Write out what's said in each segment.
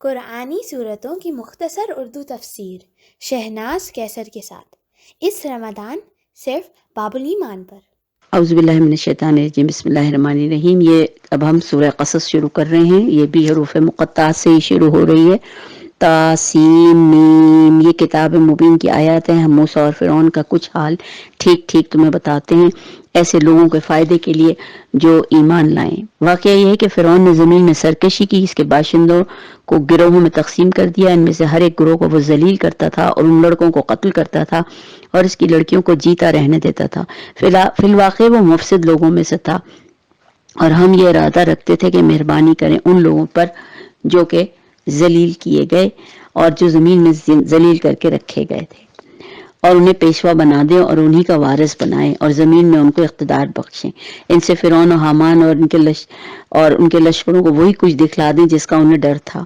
قرآنی صورتوں کی مختصر اردو تفسیر شہناز کیسر کے ساتھ اس رمضان صرف باب الایمان پر۔ اعوذ باللہ من الشیطان الرجیم، بسم اللہ الرحمن الرحیم۔ یہ اب ہم سورہ قصص شروع کر رہے ہیں، یہ بھی حروف مقطعات سے ہی شروع ہو رہی ہے۔ تاسیم میم، یہ کتاب مبین کی آیات ہیں۔ ہم موسیٰ اور فرعون کا کچھ حال ٹھیک ٹھیک تمہیں بتاتے ہیں، ایسے لوگوں کے فائدے کے لیے جو ایمان لائیں۔ واقعہ یہ ہے کہ فرعون نے زمین میں سرکشی کی، اس کے باشندوں کو گروہوں میں تقسیم کر دیا۔ ان میں سے ہر ایک گروہ کو وہ ذلیل کرتا تھا اور ان لڑکوں کو قتل کرتا تھا اور اس کی لڑکیوں کو جیتا رہنے دیتا تھا۔ فی الواقع وہ مفسد لوگوں میں سے تھا، اور ہم یہ ارادہ رکھتے تھے کہ مہربانی کریں ان لوگوں پر جو کہ ذلیل کیے گئے اور جو زمین میں ذلیل کر کے رکھے گئے تھے، اور انہیں پیشوا بنا دیں اور انہی کا وارث بنائیں اور زمین میں ان کو اقتدار بخشیں۔ ان سے فرعون و حامان اور ان کے لشکروں کو وہی کچھ دکھلا دیں جس کا انہیں ڈر تھا۔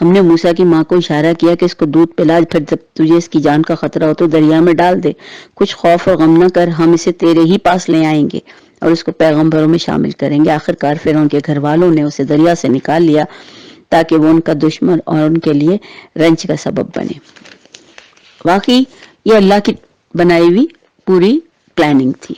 ہم نے موسیٰ کی ماں کو اشارہ کیا کہ اس کو دودھ پلا، پھر جب تجھے اس کی جان کا خطرہ ہو تو دریا میں ڈال دے۔ کچھ خوف اور غم نہ کر، ہم اسے تیرے ہی پاس لے آئیں گے اور اس کو پیغمبروں میں شامل کریں گے۔ آخرکار فرعون کے گھر والوں نے اسے دریا سے نکال لیا تاکہ وہ ان کا دشمن اور ان کے لیے رنج کا سبب بنے۔ واقعی یہ اللہ کی بنائی ہوئی پوری پلاننگ تھی۔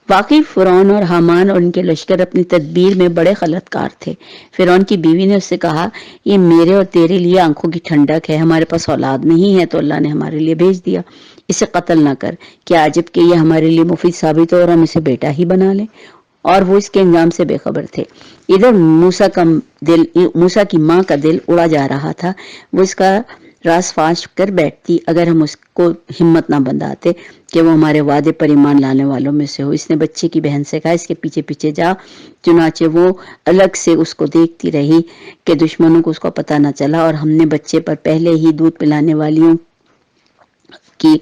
واقعی فرعون اور حامان اور ان کے لشکر اپنی تدبیر میں بڑے غلط کار تھے۔ فرعون کی بیوی نے اس سے کہا، یہ میرے اور تیرے لیے آنکھوں کی ٹھنڈک ہے، ہمارے پاس اولاد نہیں ہے تو اللہ نے ہمارے لیے بھیج دیا، اسے قتل نہ کر، کیا عجب کہ یہ ہمارے لیے مفید ثابت ہو اور ہم اسے بیٹا ہی بنا لیں۔ اور وہ اس کے انجام سے بے خبر تھے۔ ادھر موسیٰ کی ماں کا دل اڑا جا رہا تھا، وہ اس کا راز فاش کر بیٹھتی اگر ہم اس کو ہمت نہ بنداتے کہ وہ ہمارے وعدے پر ایمان لانے والوں میں سے ہو۔ اس نے بچے کی بہن سے کہا، اس کے پیچھے پیچھے جا۔ چنانچہ وہ الگ سے اس کو دیکھتی رہی کہ دشمنوں کو اس کو پتہ نہ چلا، اور ہم نے بچے پر پہلے ہی دودھ پلانے والیوں کی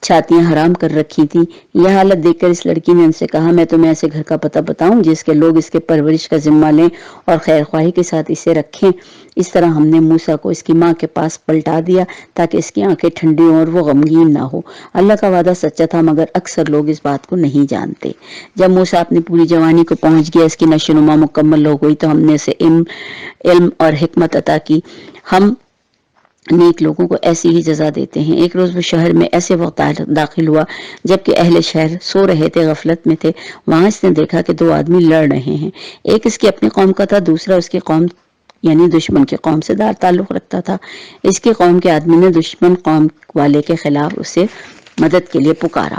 چھاتیاں حرام کر رکھی تھی۔ یہ حالت دیکھ کر اس لڑکی نے ان سے کہا، میں تمہیں ایسے گھر کا پتہ بتاؤں جس کے لوگ اس کے پرورش کا ذمہ لیں اور خیر خواہی کے ساتھ اسے رکھیں۔ اس طرح ہم نے موسیٰ کو اس کی ماں کے پاس پلٹا دیا تاکہ اس کی آنکھیں ٹھنڈی ہوں اور وہ غمگین نہ ہو۔ اللہ کا وعدہ سچا تھا، مگر اکثر لوگ اس بات کو نہیں جانتے۔ جب موسیٰ اپنی پوری جوانی کو پہنچ گیا، اس کی نشو و نما مکمل ہو گئی، تو ہم نے اسے علم اور حکمت عطا کی۔ ہم نیک لوگوں کو ایسی ہی جزا دیتے ہیں۔ ایک روز وہ شہر میں ایسے وقت داخل ہوا جبکہ اہل شہر سو رہے تھے، غفلت میں تھے۔ وہاں اس نے دیکھا کہ دو آدمی لڑ رہے ہیں، ایک اس کی اپنی قوم کا تھا، دوسرا اس کی قوم یعنی دشمن کی قوم سے تعلق رکھتا تھا۔ اس کی قوم کے آدمی نے دشمن قوم والے کے خلاف اسے مدد کے لیے پکارا۔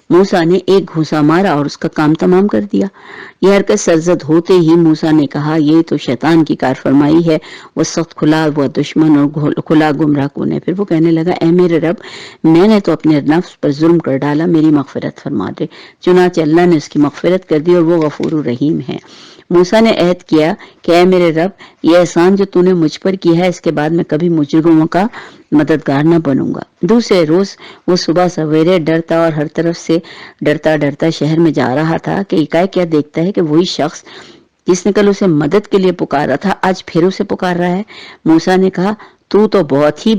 موسیٰ نے ایک گھوسا مارا اور اس کا کام تمام کر دیا۔ یہ حرکت سرزد ہوتے ہی موسیٰ نے کہا، یہ تو شیطان کی کار فرمائی ہے، وہ سخت کھلا ہوا دشمن اور کھلا گمراہ کن ہے۔ پھر وہ کہنے لگا، اے میرے رب، میں نے تو اپنے نفس پر ظلم کر ڈالا، میری مغفرت فرما دے۔ چنانچہ اللہ نے اس کی مغفرت کر دی اور وہ غفور الرحیم ہے۔ موسیٰ نے عہد کیا کہ اے میرے رب، یہ احسان جو تو نے مجھ پر کیا ہے، اس کے بعد میں کبھی مجرموں کا مددگار نہ بنوں گا۔ دوسرے روز وہ صبح سویرے ڈرتا اور ہر طرف سے ڈرتا شہر میں جا رہا تھا کہ ایکائک کیا دیکھتا ہے کہ وہی شخص جس نے کل اسے مدد کے لیے پکارا تھا آج پھر اسے پکار رہا ہے۔ موسیٰ نے کہا، تو بہت ہی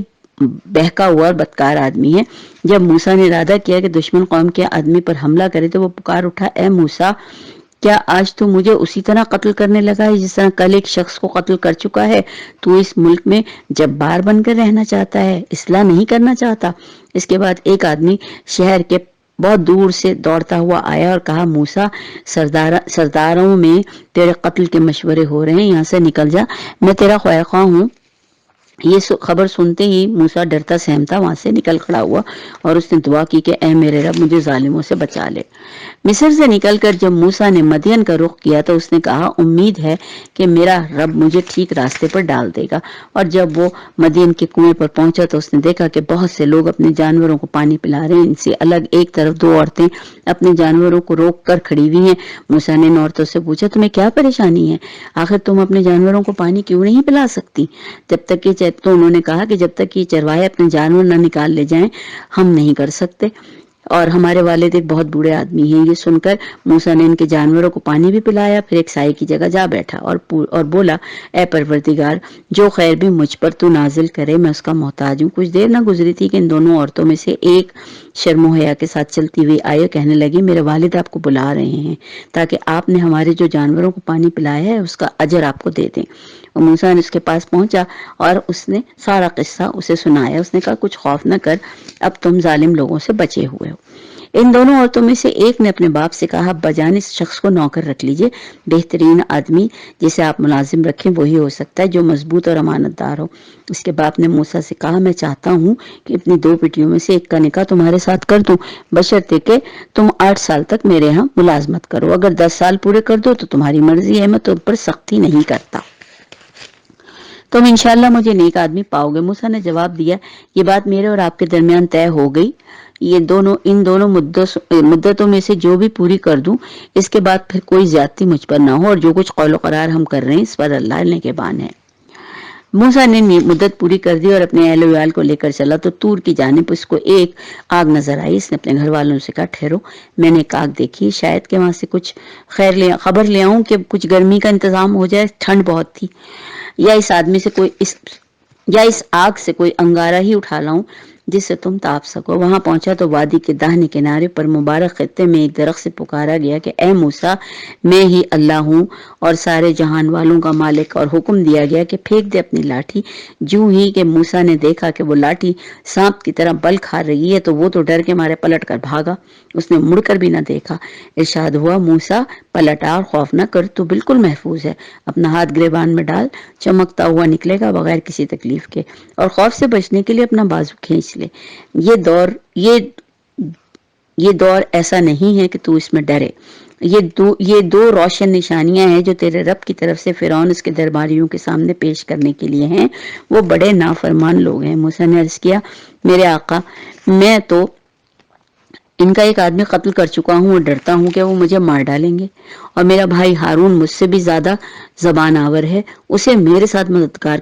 بہکا ہوا اور بدکار آدمی ہے۔ جب موسیٰ نے ارادہ کیا کہ دشمن قوم کے آدمی پر حملہ کرے تو وہ پکار اٹھا، اے موسیٰ، کیا آج تو مجھے اسی طرح قتل کرنے لگا ہے جس طرح کل ایک شخص کو قتل کر چکا ہے؟ تو اس ملک میں جبار بن کر رہنا چاہتا ہے، اصلاح نہیں کرنا چاہتا؟ اس کے بعد ایک آدمی شہر کے بہت دور سے دوڑتا ہوا آیا اور کہا، موسیٰ، سرداروں میں تیرے قتل کے مشورے ہو رہے ہیں، یہاں سے نکل جا، میں تیرا خواہ خواہ ہوں۔ یہ خبر سنتے ہی موسیٰ ڈرتا سہمتا وہاں سے نکل کھڑا ہوا اور اس نے دعا کی کہ اے میرے رب، مجھے ظالموں سے بچا لے۔ مصر سے نکل کر جب موسیٰ نے مدین کا رخ کیا تو اس نے کہا، امید ہے کہ میرا رب مجھے ٹھیک راستے پر ڈال دے گا۔ اور جب وہ مدین کے کنویں پر پہنچا تو اس نے دیکھا کہ بہت سے لوگ اپنے جانوروں کو پانی پلا رہے ہیں۔ ان سے الگ ایک طرف دو عورتیں اپنے جانوروں کو روک کر کھڑی ہوئی ہیں۔ موسیٰ نے ان عورتوں سے پوچھا، تمہیں کیا پریشانی ہے؟ آخر تم اپنے جانوروں کو پانی کیوں نہیں پلا سکتی؟ تو انہوں نے کہا کہ جب تک یہ چروائے اپنے جانور نہ نکال لے جائیں ہم نہیں کر سکتے، اور ہمارے والد ایک بہت بوڑھے آدمی ہیں۔ یہ سن کر موسیٰ نے ان کے جانوروں کو پانی بھی پلایا، پھر ایک سائے کی جگہ جا بیٹھا اور بولا، اے پروردگار، جو خیر بھی مجھ پر تو نازل کرے میں اس کا محتاج ہوں۔ کچھ دیر نہ گزری تھی کہ ان دونوں عورتوں میں سے ایک شرم و حیا کے ساتھ چلتی ہوئی آئی اور کہنے لگی میرے والد آپ کو بلا رہے ہیں تاکہ آپ نے ہمارے جو جانوروں کو پانی پلایا ہے اس کا اجر آپ کو دے دیں۔ اور موسیٰ نے اس کے پاس پہنچا اور اس نے سارا قصہ اسے سنایا۔ اس نے کہا کچھ خوف نہ کر، اب تم ظالم لوگوں سے بچے ہوئے ہو۔ ان دونوں عورتوں میں سے ایک نے اپنے باپ سے کہا ابا جان اس شخص کو نوکر رکھ لیجئے، بہترین آدمی جسے آپ ملازم رکھیں وہی ہو سکتا ہے جو مضبوط اور امانت دار ہو۔ اس کے باپ نے موسیٰ سے کہا میں چاہتا ہوں کہ اپنی 2 بیٹیوں میں سے ایک کا نکاح تمہارے ساتھ کر دوں، بشرطے کہ تم 8 سال تک میرے ہاں ملازمت کرو، اگر 10 سال پورے کر دو تو تمہاری مرضی ہے، میں تم پر سختی نہیں کرتا، تم انشاءاللہ مجھے نیک آدمی پاؤ گے۔ موسیٰ نے جواب دیا یہ بات میرے اور آپ کے درمیان طے ہو گئی، ان دونوں مدتوں میں سے جو بھی پوری کر دوں اس کے بعد پھر کوئی زیادتی مجھ پر نہ ہو، اور جو کچھ قول و قرار ہم کر رہے ہیں اس پر اللہ نگہبان ہے۔ موسیٰ نے مدت پوری کر دی اور اپنے اہل و عیال کو لے کر چلا تو طور کی جانب اس کو ایک آگ نظر آئی۔ اس نے اپنے گھر والوں سے کہا ٹھہرو، میں نے ایک آگ دیکھی، شاید کہ وہاں سے کچھ خبر لے آؤں کہ کچھ گرمی کا انتظام ہو جائے، ٹھنڈ بہت تھی، یا اس آگ سے کوئی انگارہ ہی اٹھا لاؤں جس سے تم تاپ سکو۔ وہاں پہنچا تو وادی کے داہنے کنارے پر مبارک خطے میں ایک درخت سے پکارا گیا کہ اے موسیٰ میں ہی اللہ ہوں اور سارے جہان والوں کا مالک، اور حکم دیا گیا کہ پھینک دے اپنی لاٹھی۔ جو ہی کہ موسیٰ نے دیکھا کہ وہ لاٹھی سانپ کی طرح بل کھا رہی ہے تو وہ تو ڈر کے مارے پلٹ کر بھاگا، اس نے مڑ کر بھی نہ دیکھا۔ ارشاد ہوا موسیٰ پلٹ آ اور خوف نہ کر، تو بالکل محفوظ ہے، اپنا ہاتھ گریبان میں ڈال، چمکتا ہوا نکلے گا بغیر کسی تکلیف کے، اور خوف سے بچنے کے لیے اپنا بازو کھینچ لے۔ یہ دور ایسا نہیں ہے کہ تو اس میں ڈرے۔ یہ دو روشن نشانیاں ہیں جو تیرے رب کی طرف سے فرعون اس کے درباریوں کے سامنے پیش کرنے کے لیے ہیں، وہ بڑے نافرمان لوگ ہیں۔ موسیٰ نے عرض کیا میرے آقا میں تو ان کا ایک آدمی قتل کر چکا ہوں اور ڈرتا ہوں کہ وہ مجھے مار ڈالیں گے، اور میرا بھائی ہارون مجھ سے بھی زیادہ زبان آور ہے، اسے میرے ساتھ مددگار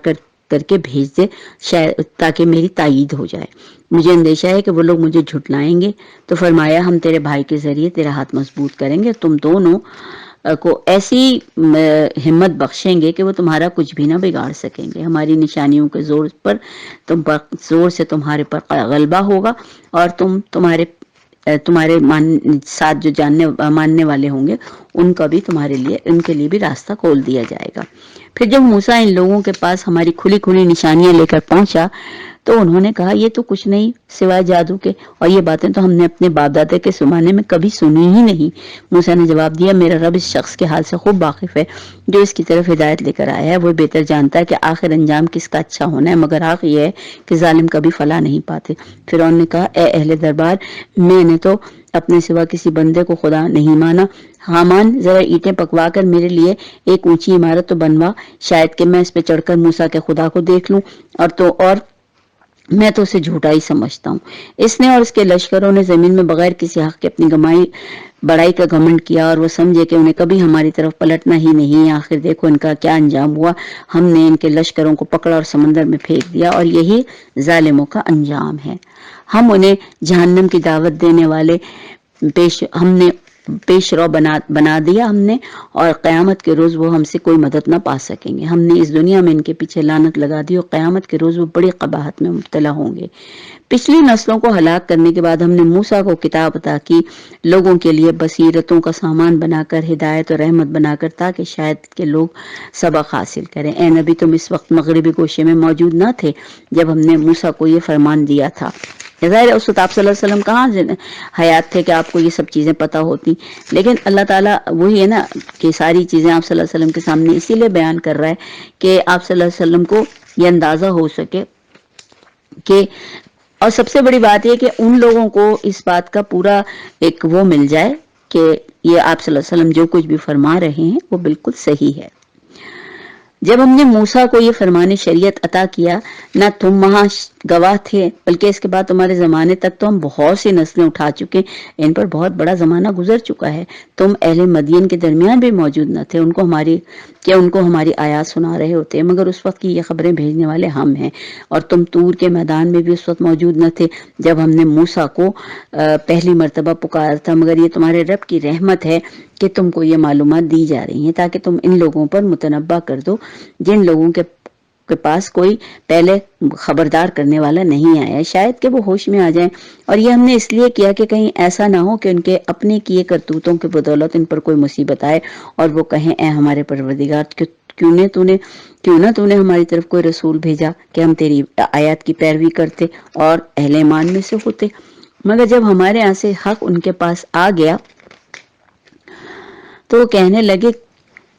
کر کے بھیج دے شاید تاکہ میری تائید ہو جائے، مجھے اندیشہ ہے کہ وہ لوگ مجھے جھٹلائیں گے۔ تو فرمایا ہم تیرے بھائی کے ذریعے تیرا ہاتھ مضبوط کریں گے، تم دونوں کو ایسی ہمت بخشیں گے کہ وہ تمہارا کچھ بھی نہ بگاڑ سکیں گے، ہماری نشانیوں کے زور سے تمہارے پر غلبہ ہوگا، اور تمہارے ساتھ جو ماننے والے ہوں گے ان کے لیے بھی راستہ کھول دیا جائے گا۔ پھر جب موسیٰ ان لوگوں کے پاس ہماری کھلی نشانیاں لے کر پہنچا تو انہوں نے کہا یہ تو کچھ نہیں سوائے جادو کے، اور یہ باتیں تو ہم نے اپنے باپ دادے کے زمانے میں کبھی سنی ہی نہیں۔ موسیٰ نے جواب دیا میرا رب اس شخص کے حال سے خوب واقف ہے جو اس کی طرف ہدایت لے کر آیا ہے، وہ بہتر جانتا ہے کہ آخر انجام کس کا اچھا ہونا ہے، مگر حق یہ ہے کہ ظالم کبھی فلاح نہیں پاتے۔ فرعون نے کہا اے اہل دربار میں نے تو اپنے سوا کسی بندے کو خدا نہیں مانا، حامان ذرا اینٹیں پکوا کر میرے لیے ایک اونچی عمارت تو بنوا، شاید کہ میں اس پہ چڑھ کر موسیٰ کے خدا کو دیکھ لوں، اور میں تو اسے جھوٹا ہی سمجھتا ہوں۔ اس نے اور اس کے لشکروں نے زمین میں بغیر کسی حق کے اپنی بڑائی کا گھمنڈ کیا، اور وہ سمجھے کہ انہیں کبھی ہماری طرف پلٹنا ہی نہیں۔ آخر دیکھو ان کا کیا انجام ہوا، ہم نے ان کے لشکروں کو پکڑا اور سمندر میں پھینک دیا، اور یہی ظالموں کا انجام ہے۔ ہم انہیں جہنم کی دعوت دینے والے ہم نے پیش رو بنا دیا ہم نے، اور قیامت کے روز وہ ہم سے کوئی مدد نہ پا سکیں گے۔ ہم نے اس دنیا میں ان کے پیچھے لعنت لگا دی، اور قیامت کے روز وہ بڑی قباحت میں مبتلا ہوں گے۔ پچھلی نسلوں کو ہلاک کرنے کے بعد ہم نے موسیٰ کو کتاب عطا کی، لوگوں کے لیے بصیرتوں کا سامان بنا کر، ہدایت اور رحمت بنا کر، تاکہ شاید کہ لوگ سبق حاصل کریں۔ اے نبی تم اس وقت مغربی گوشے میں موجود نہ تھے جب ہم نے موسیٰ کو یہ فرمان دیا تھا۔ ظاہر اس وقت آپ صلی اللہ علیہ وسلم کہاں حیات تھے کہ آپ کو یہ سب چیزیں پتہ ہوتی، لیکن اللہ تعالیٰ وہی ہے نا کہ ساری چیزیں آپ صلی اللہ علیہ وسلم کے سامنے اسی لیے بیان کر رہا ہے کہ آپ صلی اللہ علیہ وسلم کو یہ اندازہ ہو سکے کہ، اور سب سے بڑی بات یہ کہ ان لوگوں کو اس بات کا پورا ایک وہ مل جائے کہ یہ آپ صلی اللہ علیہ وسلم جو کچھ بھی فرما رہے ہیں وہ بالکل صحیح ہے۔ جب ہم نے موسیٰ کو یہ فرمان شریعت عطا کیا، نہ تم وہاں گواہ تھے بلکہ اس کے بعد تمہارے زمانے تک تو ہم بہت سی نسلیں اٹھا چکے، ان پر بہت بڑا زمانہ گزر چکا ہے۔ تم اہل مدین کے درمیان بھی موجود نہ تھے، ان کو ہماری آیات سنا رہے ہوتے، مگر اس وقت کی یہ خبریں بھیجنے والے ہم ہیں، اور تم طور کے میدان میں بھی اس وقت موجود نہ تھے جب ہم نے موسیٰ کو پہلی مرتبہ پکارا تھا، مگر یہ تمہارے رب کی رحمت ہے کہ تم کو یہ معلومات دی جا رہی ہیں تاکہ تم ان لوگوں پر متنبہ کر دو جن لوگوں کے کے پاس کوئی پہلے خبردار کرنے والا نہیں آیا، شاید کہ وہ ہوش میں آ جائیں۔ اور یہ ہم نے اس لیے کیا کہ کہیں ایسا نہ ہو کہ ان کے اپنے کیے کرتوتوں کے بدولت ان پر کوئی مصیبت آئے اور وہ کہیں اے ہمارے پروردگار کیوں نہ تو نے ہماری طرف کوئی رسول بھیجا کہ ہم تیری آیات کی پیروی کرتے اور اہل ایمان میں سے ہوتے۔ مگر جب ہمارے یہاں سے حق ان کے پاس آ گیا تو وہ کہنے لگے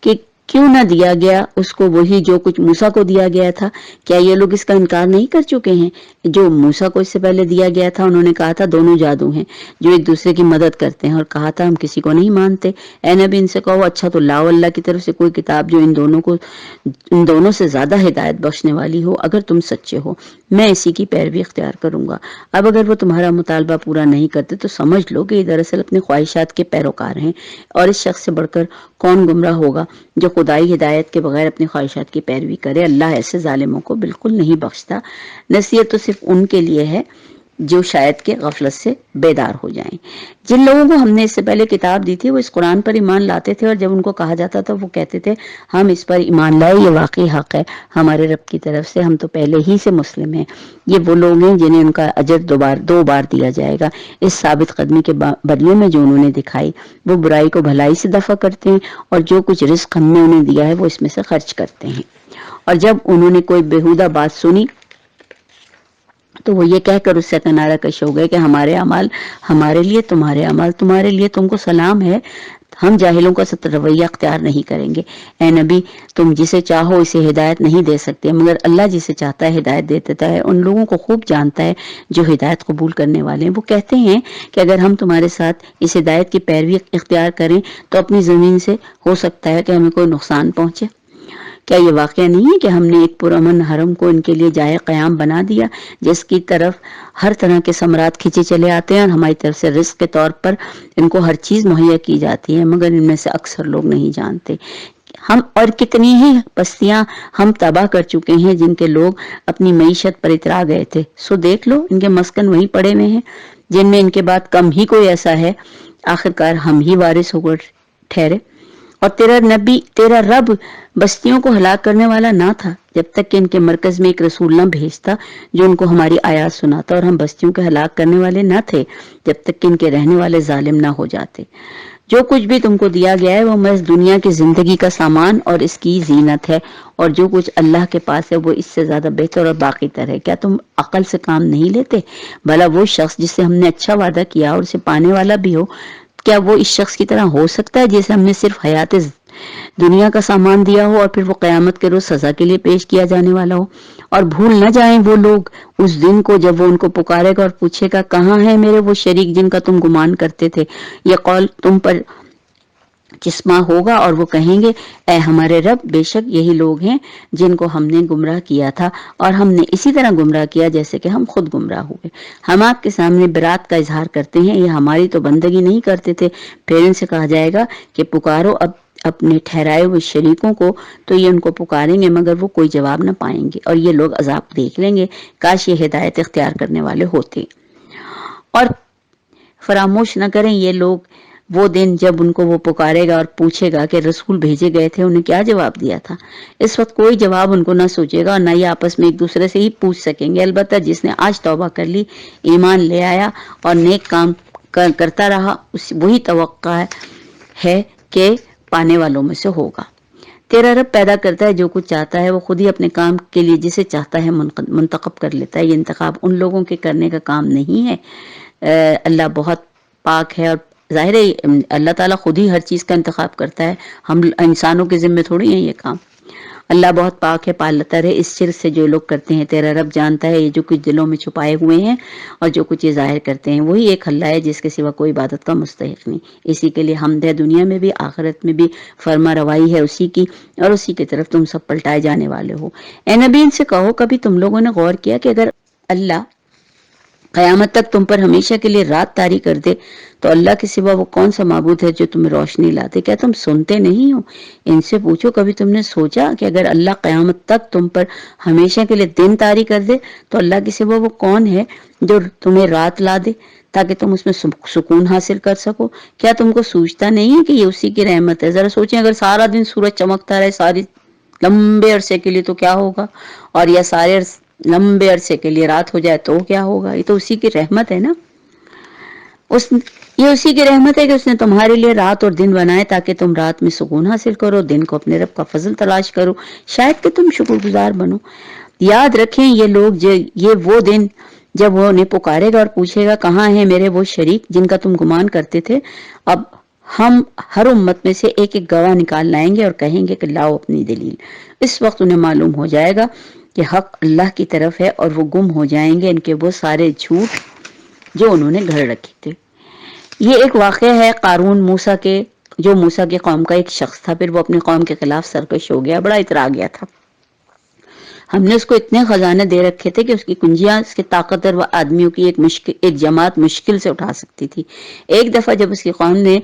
کہ کیوں نہ دیا گیا اس کو وہی جو کچھ موسیٰ کو دیا گیا تھا؟ کیا یہ لوگ اس کا انکار نہیں کر چکے ہیں؟ جو موسیٰ کو اس سے پہلے دیا گیا تھا انہوں نے کہا تھا دونوں جادو ہیں جو ایک دوسرے کی مدد کرتے ہیں، اور کہا تھا ہم کسی کو نہیں مانتے۔ اے نبی ان سے کہو اچھا تو لاؤ اللہ کی طرف سے کوئی کتاب جو ان دونوں سے زیادہ ہدایت بخشنے والی ہو، اگر تم سچے ہو میں اسی کی پیروی اختیار کروں گا۔ اب اگر وہ تمہارا مطالبہ پورا نہیں کرتے تو سمجھ لو کہ یہ دراصل اپنی خواہشات کے پیروکار ہیں، اور اس شخص سے بڑھ کر کون گمراہ ہوگا جو خدائی ہدایت کے بغیر اپنی خواہشات کی پیروی کرے۔ اللہ ایسے ظالموں کو بالکل نہیں بخشتا۔ نصیحت تو صرف ان کے لیے ہے جو شاید کہ غفلت سے بیدار ہو جائیں۔ جن لوگوں کو ہم نے اس سے پہلے کتاب دی تھی وہ اس قرآن پر ایمان لاتے تھے، اور جب ان کو کہا جاتا تھا وہ کہتے تھے ہم اس پر ایمان لائے، یہ واقعی حق ہے ہمارے رب کی طرف سے، ہم تو پہلے ہی سے مسلم ہیں۔ یہ وہ لوگ ہیں جنہیں ان کا اجر دو بار دیا جائے گا اس ثابت قدمی کے بدلے میں جو انہوں نے دکھائی۔ وہ برائی کو بھلائی سے دفع کرتے ہیں اور جو کچھ رزق ہم نے انہیں دیا ہے وہ اس میں سے خرچ کرتے ہیں۔ اور جب انہوں نے کوئی بےہودہ بات سنی تو وہ یہ کہہ کر اس سے کنارہ کش ہو گئے کہ ہمارے اعمال ہمارے لیے، تمہارے اعمال تمہارے لیے، تم کو سلام ہے، ہم جاہلوں کا رویہ اختیار نہیں کریں گے۔ اے نبی تم جسے چاہو اسے ہدایت نہیں دے سکتے، مگر اللہ جسے چاہتا ہے ہدایت دے دیتا ہے، ان لوگوں کو خوب جانتا ہے جو ہدایت قبول کرنے والے ہیں۔ وہ کہتے ہیں کہ اگر ہم تمہارے ساتھ اس ہدایت کی پیروی اختیار کریں تو اپنی زمین سے ہو سکتا ہے کہ ہمیں کوئی نقصان پہنچے۔ کیا یہ واقعہ نہیں ہے کہ ہم نے ایک پرامن حرم کو ان کے لیے جائے قیام بنا دیا جس کی طرف ہر طرح کے ثمرات کھینچے چلے آتے ہیں، اور ہماری طرف سے رزق کے طور پر ان کو ہر چیز مہیا کی جاتی ہے، مگر ان میں سے اکثر لوگ نہیں جانتے۔ ہم اور کتنی ہی بستیاں ہم تباہ کر چکے ہیں جن کے لوگ اپنی معیشت پر اترا گئے تھے، سو دیکھ لو ان کے مسکن وہیں پڑے ہوئے ہیں جن میں ان کے بعد کم ہی کوئی ایسا ہے، آخرکار ہم ہی وارث ہو کر ٹھہرے۔ اور تیرا رب بستیوں کو ہلاک کرنے والا نہ تھا جب تک کہ ان کے مرکز میں ایک رسول نہ بھیجتا جو ان کو ہماری آیات سناتا، اور ہم بستیوں کو ہلاک کرنے والے نہ تھے جب تک کہ ان کے رہنے والے ظالم نہ ہو جاتے۔ جو کچھ بھی تم کو دیا گیا ہے وہ محض دنیا کی زندگی کا سامان اور اس کی زینت ہے، اور جو کچھ اللہ کے پاس ہے وہ اس سے زیادہ بہتر اور باقی تر ہے۔ کیا تم عقل سے کام نہیں لیتے؟ بھلا وہ شخص جس سے ہم نے اچھا وعدہ کیا اور اسے پانے والا بھی ہو، کیا وہ اس شخص کی طرح ہو سکتا ہے جسے ہم نے صرف حیات دنیا کا سامان دیا ہو اور پھر وہ قیامت کے روز سزا کے لیے پیش کیا جانے والا ہو؟ اور بھول نہ جائیں وہ لوگ اس دن کو جب وہ ان کو پکارے گا اور پوچھے گا کہاں ہیں میرے وہ شریک جن کا تم گمان کرتے تھے؟ یہ قول تم پر چسما ہوگا اور وہ کہیں گے اے ہمارے رب بے شک یہی لوگ ہیں جن کو ہم نے گمراہ کیا تھا، اور ہم نے اسی طرح گمراہ کیا جیسے کہ ہم خود گمراہ ہوئے۔ ہم آپ کے سامنے برات کا اظہار کرتے ہیں، یہ ہماری تو بندگی نہیں کرتے تھے۔ پھر ان سے کہا جائے گا کہ پکارو اب اپنے ٹھہرائے ہوئے شریکوں کو، تو یہ ان کو پکاریں گے مگر وہ کوئی جواب نہ پائیں گے، اور یہ لوگ عذاب دیکھ لیں گے۔ کاش یہ ہدایت اختیار کرنے والے ہوتے۔ اور فراموش نہ کریں یہ لوگ وہ دن جب ان کو وہ پکارے گا اور پوچھے گا کہ رسول بھیجے گئے تھے انہیں کیا جواب دیا تھا۔ اس وقت کوئی جواب ان کو نہ سوچے گا اور نہ یہ آپس میں ایک دوسرے سے ہی پوچھ سکیں گے، البتہ جس نے آج توبہ کر لی، ایمان لے آیا اور نیک کام کرتا رہا، وہی توقع ہے کہ پانے والوں میں سے ہوگا۔ تیرا رب پیدا کرتا ہے جو کچھ چاہتا ہے، وہ خود ہی اپنے کام کے لیے جسے چاہتا ہے منتخب کر لیتا ہے۔ یہ انتخاب ان لوگوں کے کرنے کا کام نہیں ہے۔ اللہ بہت پاک ہے، اور ظاہر ہے اللہ تعالیٰ خود ہی ہر چیز کا انتخاب کرتا ہے، ہم انسانوں کے ذمہ تھوڑی ہیں یہ کام۔ اللہ بہت پاک ہے، پالتا رہے اس شرک سے جو لوگ کرتے ہیں۔ تیرا رب جانتا ہے یہ جو کچھ دلوں میں چھپائے ہوئے ہیں اور جو کچھ یہ ظاہر کرتے ہیں، وہی ایک اللہ ہے جس کے سوا کوئی عبادت کا مستحق نہیں۔ اسی کے لیے حمد ہے، دنیا میں بھی آخرت میں بھی فرما روائی ہے اسی کی، اور اسی کی طرف تم سب پلٹائے جانے والے ہو۔ اے نبی ان سے کہو کبھی تم لوگوں نے غور کیا کہ اگر اللہ قیامت تک تم پر ہمیشہ کے لیے رات طاری کر دے تو اللہ کے سوا وہ کون سا معبود ہے جو تمہیں روشنی لاتے؟ کیا تم سنتے نہیں ہو؟ ان سے پوچھو کبھی تم نے سوچا کہ اگر اللہ قیامت تک تم پر ہمیشہ کے لیے دن طاری کر دے تو اللہ کے سوا وہ کون ہے جو تمہیں رات لا دے تاکہ تم اس میں سکون حاصل کر سکو؟ کیا تم کو سوچتا نہیں ہے کہ یہ اسی کی رحمت ہے؟ ذرا سوچیں اگر سارا دن سورج چمکتا رہے، ساری لمبے عرصے کے لیے تو کیا ہوگا، اور یا سارے لمبے عرصے کے لیے رات ہو جائے تو کیا ہوگا، یہ تو اسی کی رحمت ہے نا۔ یہ اسی کی رحمت ہے کہ اس نے تمہارے لیے رات اور دن بنائے تاکہ تم رات میں سکون حاصل کرو، دن کو اپنے رب کا فضل تلاش کرو، شاید کہ تم شکر گزار بنو۔ یاد رکھیں یہ لوگ یہ وہ دن جب وہ انہیں پکارے گا اور پوچھے گا کہاں ہیں میرے وہ شریک جن کا تم گمان کرتے تھے، اب ہم ہر امت میں سے ایک ایک گواہ نکال لائیں گے اور کہیں گے کہ لاؤ اپنی دلیل۔ اس وقت انہیں معلوم ہو جائے گا کہ حق اللہ کی طرف ہے اور وہ گم ہو جائیں گے ان کے وہ سارے جھوٹ جو انہوں نے گھڑ رکھے تھے۔ یہ ایک واقعہ ہے قارون جو موسیٰ کی قوم کا ایک شخص تھا، پھر وہ اپنی قوم کے خلاف سرکش ہو گیا، بڑا اترا گیا تھا۔ ہم نے اس کو اتنے خزانے دے رکھے تھے کہ اس کی کنجیاں اس کے طاقتور و آدمیوں کی ایک جماعت مشکل سے اٹھا سکتی تھی۔ ایک دفعہ جب اس کی قوم نے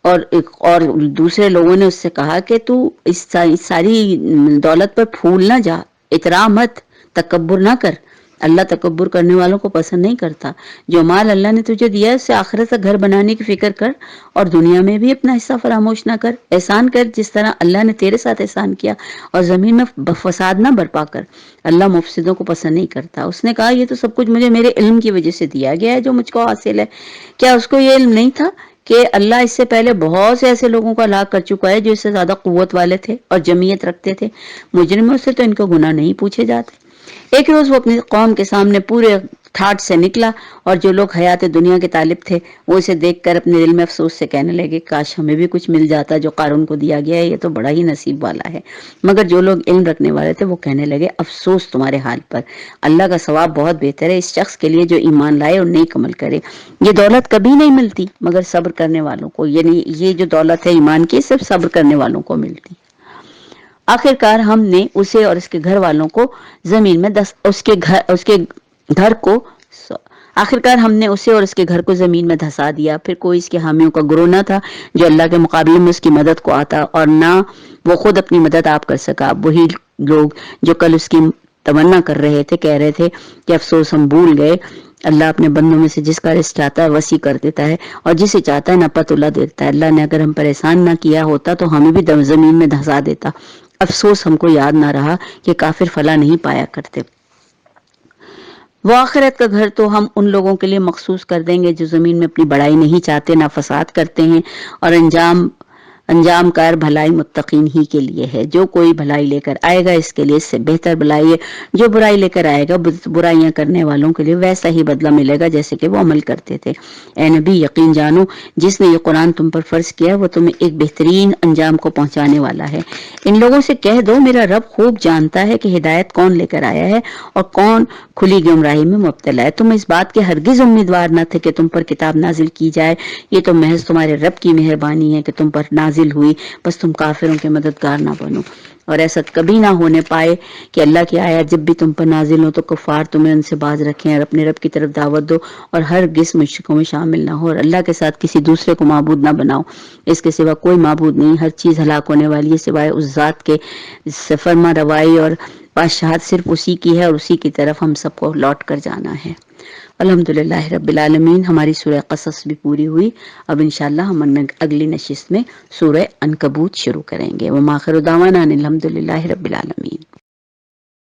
اور دوسرے لوگوں نے اس سے کہا کہ تو اس ساری دولت پر پھول نہ جا، اترا مت، تکبر نہ کر، اللہ تکبر کرنے والوں کو پسند نہیں کرتا۔ جو مال اللہ نے تجھے دیا ہے اس سے آخرت کا گھر بنانے کی فکر کر اور دنیا میں بھی اپنا حصہ فراموش نہ کر، احسان کر جس طرح اللہ نے تیرے ساتھ احسان کیا، اور زمین میں فساد نہ برپا کر، اللہ مفسدوں کو پسند نہیں کرتا۔ اس نے کہا یہ تو سب کچھ مجھے میرے علم کی وجہ سے دیا گیا ہے جو مجھ کو حاصل ہے۔ کیا اس کو یہ علم نہیں تھا کہ اللہ اس سے پہلے بہت سے ایسے لوگوں کو ہلاک کر چکا ہے جو اس سے زیادہ قوت والے تھے اور جمعیت رکھتے تھے؟ مجرموں سے تو ان کو گناہ نہیں پوچھے جاتے۔ ایک روز وہ اپنی قوم کے سامنے پورے ٹھاٹ سے نکلا، اور جو لوگ حیات دنیا کے طالب تھے وہ اسے دیکھ کر اپنے دل میں افسوس سے کہنے لگے کاش ہمیں بھی کچھ مل جاتا جو قارون کو دیا گیا ہے، یہ تو بڑا ہی نصیب والا ہے۔ مگر جو لوگ علم رکھنے والے تھے وہ کہنے لگے افسوس تمہارے حال پر، اللہ کا ثواب بہت بہتر ہے اس شخص کے لیے جو ایمان لائے اور نیک عمل کرے۔ یہ دولت کبھی نہیں ملتی مگر صبر کرنے والوں کو، یعنی یہ جو دولت ہے ایمان کی صرف صبر کرنے والوں کو ملتی۔ آخرکار ہم نے اسے اور اس کے گھر والوں کو زمین میں دھسا دیا، پھر کوئی اس کے حامیوں کا گروہ نہ تھا جو اللہ کے مقابلے میں اس کی مدد کو آتا، اور نہ وہ خود اپنی مدد آپ کر سکا۔ وہی لوگ جو کل اس کی تمنا کر رہے تھے، کہہ رہے تھے کہ افسوس ہم بھول گئے، اللہ اپنے بندوں میں سے جس کا رزق چاہتا ہے وسیع کر دیتا ہے اور جسے چاہتا ہے نپت اللہ دیتا ہے۔ اللہ نے اگر ہم پر احسان نہ کیا ہوتا تو ہمیں بھی زمین میں دھسا دیتا۔ افسوس ہم کو یاد نہ رہا کہ کافر فلاح نہیں پایا کرتے۔ وہ آخرت کا گھر تو ہم ان لوگوں کے لیے مخصوص کر دیں گے جو زمین میں اپنی بڑائی نہیں چاہتے، نہ فساد کرتے ہیں، اور انجام کار بھلائی متقین ہی کے لیے ہے۔ جو کوئی بھلائی لے کر آئے گا اس کے لیے اس سے بہتر بھلائی ہے، جو برائی لے کر آئے گا برائیاں کرنے والوں کے لیے ویسا ہی بدلہ ملے گا جیسے کہ وہ عمل کرتے تھے۔ اے نبی یقین جانو جس نے یہ قرآن تم پر فرض کیا وہ تمہیں ایک بہترین انجام کو پہنچانے والا ہے۔ ان لوگوں سے کہہ دو میرا رب خوب جانتا ہے کہ ہدایت کون لے کر آیا ہے اور کون کھلی گمراہی میں مبتلا ہے۔ تم اس بات کے ہرگز امیدوار نہ تھے کہ تم پر کتاب نازل کی جائے، یہ تو محض تمہارے رب کی مہربانی ہے کہ تم پر نازل ہوئی، بس تم کافروں کے مددگار نہ بنو۔ اور ایسا کبھی نہ ہونے پائے کہ اللہ کی آیات جب بھی تم پر نازل ہو تو کفار تمہیں ان سے باز رکھیں، اور اپنے رب کی طرف دعوت دو اور ہرگز مشرکوں میں شامل نہ ہو، اور اللہ کے ساتھ کسی دوسرے کو معبود نہ بناؤ۔ اس کے سوا کوئی معبود نہیں، ہر چیز ہلاک ہونے والی ہے سوائے اس ذات کے، فرما روائی اور بادشاہت صرف اسی کی ہے اور اسی کی طرف ہم سب کو لوٹ کر جانا ہے۔ الحمدللہ رب العالمین۔ ہماری سورہ قصص بھی پوری ہوئی، اب انشاءاللہ ہم اگلی نشست میں سورہ عنکبوت شروع کریں گے۔ وما آخر دعوانا ان الحمدللہ رب العالمین۔